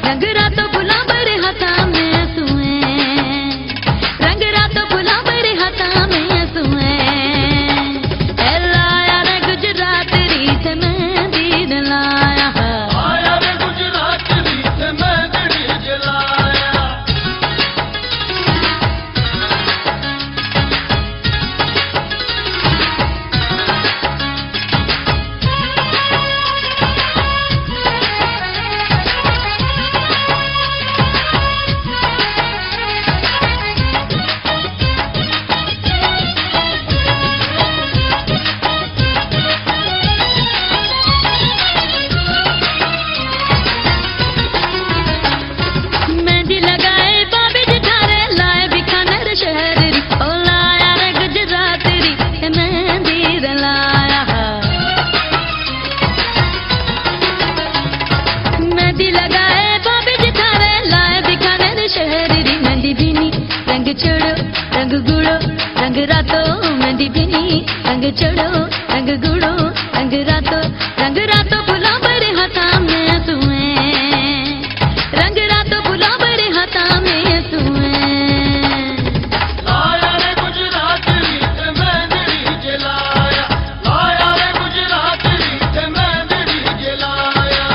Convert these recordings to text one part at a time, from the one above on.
रंग रातो फुला बरे हाथा में सुए, रंग रातो फुला बरे हाथा में सुए। ए लाया रे गुजरात रीत मेहंदी लाया, आया रे गुजरात रीत मेहंदी जलाया। मेहंदी लगाए बाबे जिठारे लाए बीकानेर शहर री। ओ लाया रे गुजरात रीत मेहंदी लाया, मेहंदी लगाए बाबे जिठारे लाए बीकानेर शहर री। मेहंदी भीनी रंग छोड़ो रंग गुड़ो रंग रातो, मेहंदी भीनी रंग छोड़ो रंग गुड़ो रंग रातो फुला बरे हाथा में सुए, रंग रातो फुला बरे हाथा में सुए। आया रे गुजरात रीत मेहंदी जलाया, आया रे गुजरात रीत मेहंदी जलाया।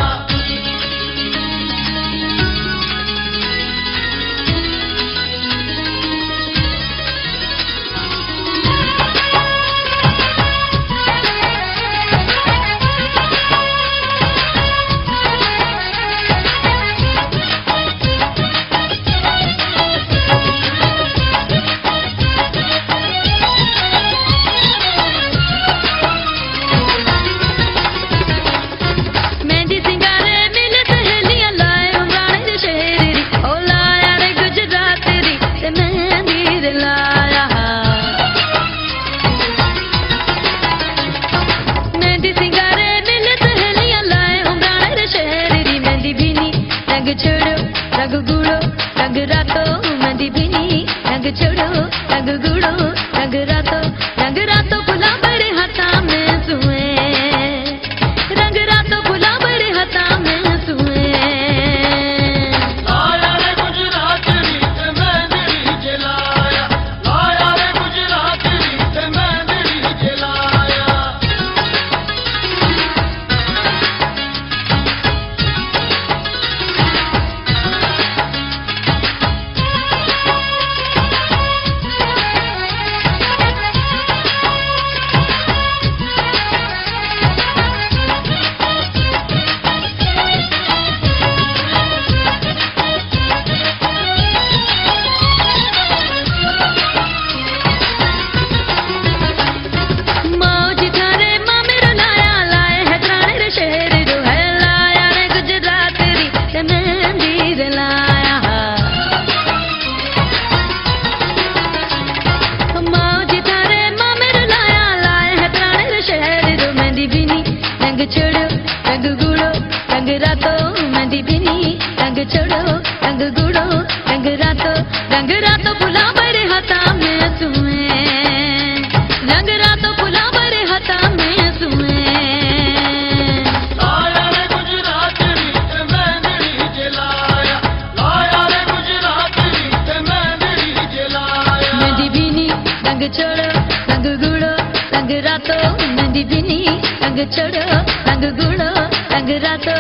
मेहंदी सिंगारे मिले सहेलियां लाए उमराने शहर री। ओ लाया रे गुजरात रीत मेहंदी लाया, मेहंदी सिंगारे मिले सहेलियां लाए उमराने शहर री। मेहंदी भीनी रंग छोड़ो रंग गुड़ो रंग रातो, मेहंदी भीनी रंग छोड़ो रंग गुड़ो रंग रातो फुला बरे हाथा में सुए, रंग रातो फुला बरे हाथा में सुए। आया रे गुजरात रीत मेहंदी जलाया, आया रे गुजरात रीत मेहंदी जलाया। मौज थारे मामेरो लाया लाए है त्राणे रे शहर रो। है लाया रे गुजरात रीत मेहंदी लाया, मौज थारे मामेरो लाया लाए है त्राणे रे शहर रो। मेहंदी भीनी रंग छोड़ो रंग गुड़ो रंग रातो, मेहंदी भीनी रंग छोड़ो रंग गुड़ो रंग रातो फुला बरे हाथा में सुए, रंग रातो फुला बरे हाथा में सुए। आया रे गुजरात रीत मेहंदी जलाया, आया रे गुजरात रीत मेहंदी जलाया। मेहंदी भीनी रंग छोड़ो रंग गुड़ो रंग रातो, मेहंदी भीनी रंग छोड़ो रंग गुड़ो रंग रातो।